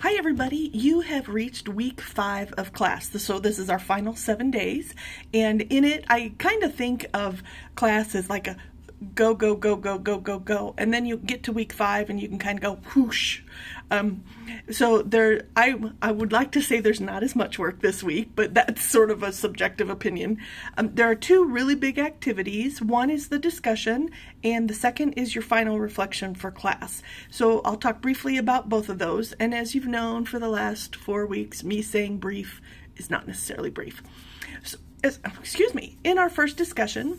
Hi everybody, you have reached week 5 of class. So this is our final 7 days, and in it I kind of think of class as like a go, go, go, go, go, go, go, and then you get to week 5 and you can kind of go whoosh. I would like to say there's not as much work this week, but that's sort of a subjective opinion. There are 2 really big activities. One is the discussion, and the second is your final reflection for class. So I'll talk briefly about both of those, and as you've known for the last 4 weeks, me saying brief is not necessarily brief. So, in our first discussion,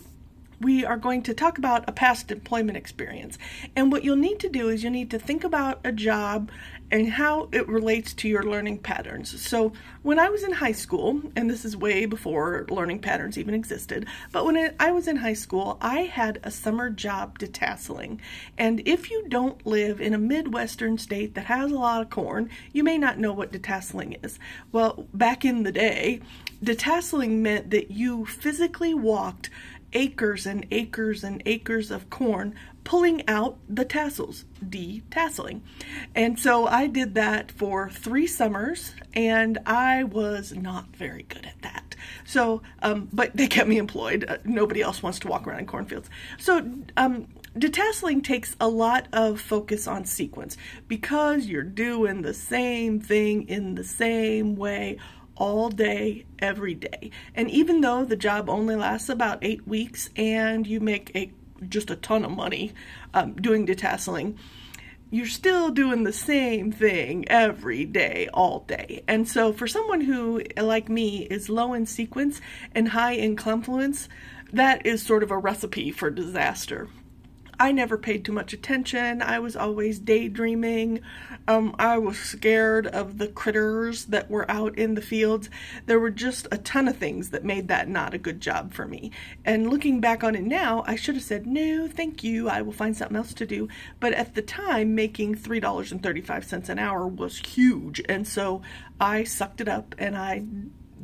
we are going to talk about a past employment experience. And what you'll need to do is you need to think about a job and how it relates to your learning patterns. So when I was in high school, and this is way before learning patterns even existed, but when I was in high school, I had a summer job detasseling. And if you don't live in a Midwestern state that has a lot of corn, you may not know what detasseling is. Well, back in the day, detasseling meant that you physically walked acres and acres and acres of corn, pulling out the tassels, detasseling. And so I did that for 3 summers, and I was not very good at that. So, but they kept me employed. Nobody else wants to walk around in cornfields. So, detasseling takes a lot of focus on sequence because you're doing the same thing in the same way all day, every day. And even though the job only lasts about 8 weeks and you make just a ton of money doing detasseling, you're still doing the same thing every day, all day. And so for someone who, like me, is low in sequence and high in confluence, that is sort of a recipe for disaster. I never paid too much attention. I was always daydreaming. I was scared of the critters that were out in the fields. There were just a ton of things that made that not a good job for me. And looking back on it now, I should have said, no, thank you, I will find something else to do. But at the time, making $3.35 an hour was huge. And so I sucked it up and I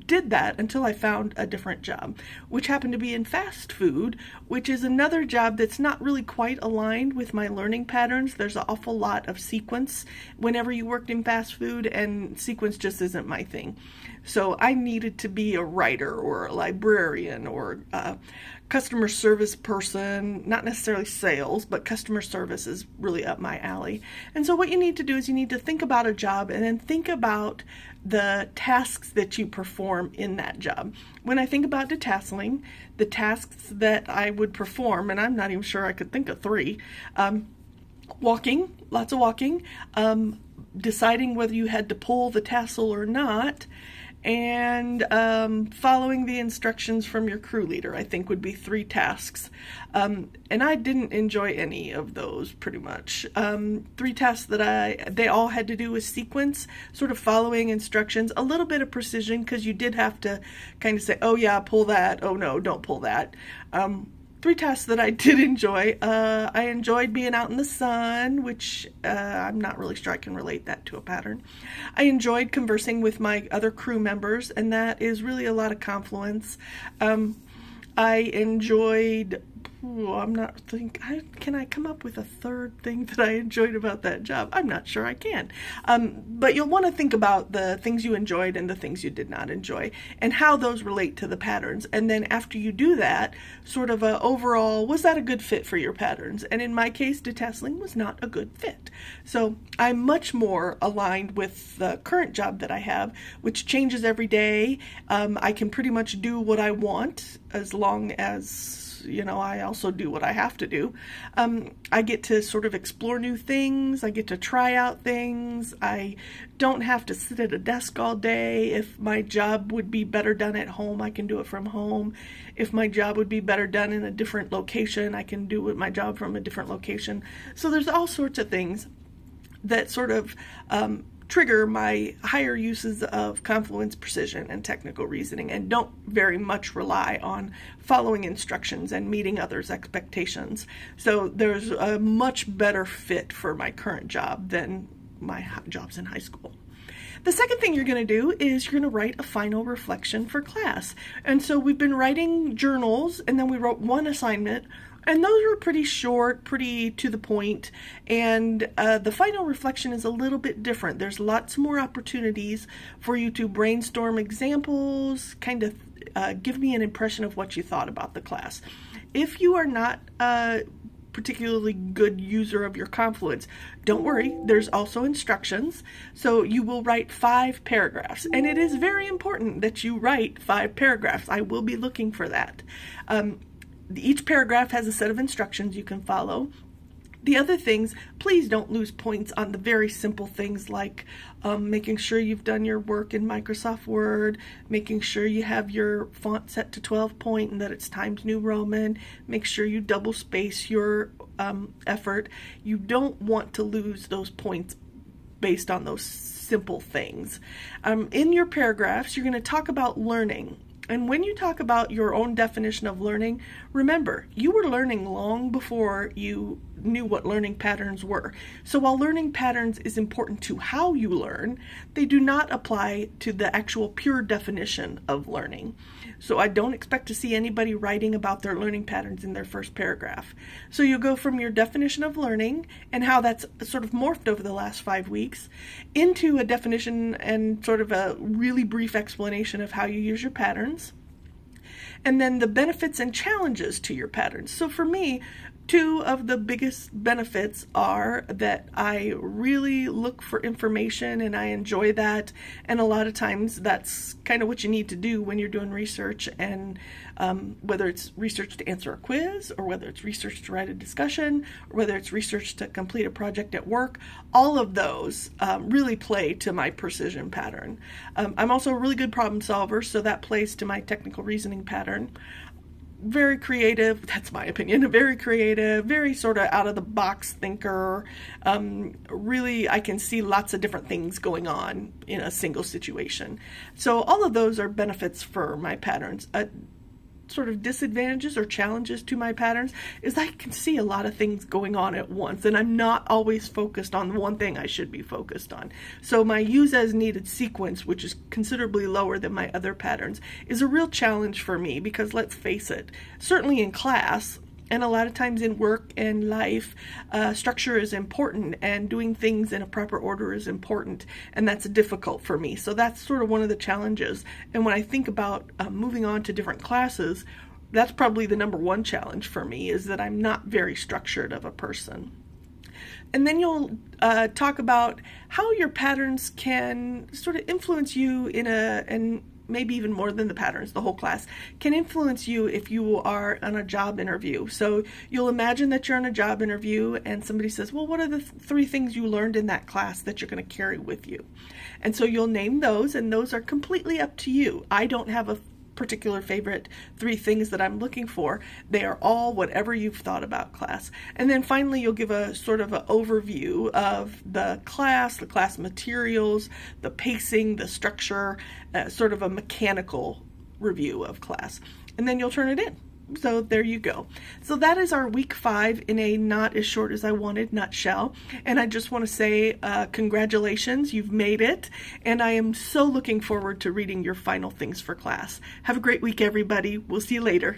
did that until I found a different job, which happened to be in fast food, which is another job that's not really quite aligned with my learning patterns. There's an awful lot of sequence whenever you worked in fast food, and sequence just isn't my thing. So I needed to be a writer or a librarian or a customer service person, not necessarily sales, but customer service is really up my alley. And so what you need to do is you need to think about a job and then think about the tasks that you perform in that job. When I think about detasseling, the tasks that I would perform, and I'm not even sure I could think of 3, walking, lots of walking, deciding whether you had to pull the tassel or not, and following the instructions from your crew leader, I think would be 3 tasks. And I didn't enjoy any of those pretty much. 3 tasks that they all had to do with sequence, sort of following instructions, a little bit of precision because you did have to kind of say, oh yeah, pull that, oh no, don't pull that. 3 tasks that I did enjoy. I enjoyed being out in the sun, which I'm not really sure I can relate that to a pattern. I enjoyed conversing with my other crew members, and that is really a lot of confluence. I enjoyed, can I come up with a 3rd thing that I enjoyed about that job? I'm not sure I can. But you'll want to think about the things you enjoyed and the things you did not enjoy and how those relate to the patterns. And then after you do that, sort of a overall, was that a good fit for your patterns? And in my case, detasseling was not a good fit. So I'm much more aligned with the current job that I have, which changes every day. I can pretty much do what I want as long as, you know, I also do what I have to do. I get to sort of explore new things. I get to try out things. I don't have to sit at a desk all day. If my job would be better done at home, I can do it from home. If my job would be better done in a different location, I can do my job from a different location. So there's all sorts of things that sort of trigger my higher uses of confluence, precision, and technical reasoning, and don't very much rely on following instructions and meeting others' expectations. So there's a much better fit for my current job than my jobs in high school. The second thing you're going to do is you're going to write a final reflection for class. And so we've been writing journals, and then we wrote 1 assignment And those are pretty short, pretty to the point, and the final reflection is a little bit different. There's lots more opportunities for you to brainstorm examples, kind of give me an impression of what you thought about the class. If you are not a particularly good user of your Confluence, don't worry, there's also instructions. So you will write 5 paragraphs, and it is very important that you write 5 paragraphs. I will be looking for that. Each paragraph has a set of instructions you can follow. The other things, please don't lose points on the very simple things like making sure you've done your work in Microsoft Word, making sure you have your font set to 12 point and that it's Times New Roman, make sure you double space your effort. You don't want to lose those points based on those simple things. In your paragraphs, you're going to talk about learning. And when you talk about your own definition of learning, remember, you were learning long before you knew what learning patterns were. So while learning patterns is important to how you learn, they do not apply to the actual pure definition of learning. So I don't expect to see anybody writing about their learning patterns in their first paragraph. So you go from your definition of learning and how that's sort of morphed over the last 5 weeks into a definition and sort of a really brief explanation of how you use your patterns. And then the benefits and challenges to your patterns. So for me, 2 of the biggest benefits are that I really look for information and I enjoy that, and a lot of times that's kind of what you need to do when you're doing research, and whether it's research to answer a quiz, or whether it's research to write a discussion, or whether it's research to complete a project at work, all of those really play to my precision pattern. I'm also a really good problem solver, so that plays to my technical reasoning pattern. Very creative, that's my opinion, very creative, very sort of out of the box thinker. Really, I can see lots of different things going on in a single situation. So all of those are benefits for my patterns. Sort of disadvantages or challenges to my patterns is I can see a lot of things going on at once, and I'm not always focused on the one thing I should be focused on. So my use as needed sequence, which is considerably lower than my other patterns, is a real challenge for me, because let's face it, certainly in class and a lot of times in work and life, structure is important, and doing things in a proper order is important, and that's difficult for me. So that's sort of one of the challenges. And when I think about moving on to different classes, that's probably the #1 challenge for me, is that I'm not very structured of a person. And then you'll talk about how your patterns can sort of influence you and maybe even more than the patterns, the whole class, can influence you if you are on a job interview. So you'll imagine that you're on a job interview and somebody says, well, what are the 3 things you learned in that class that you're going to carry with you? And so you'll name those, and those are completely up to you. I don't have a particular favorite 3 things that I'm looking for. They are all whatever you've thought about class. And then finally you'll give a sort of an overview of the class materials, the pacing, the structure, sort of a mechanical review of class. And then you'll turn it in. So there you go. So that is our week 5 in a not as short as I wanted nutshell. And I just want to say congratulations, you've made it. And I am so looking forward to reading your final things for class. Have a great week, everybody. We'll see you later.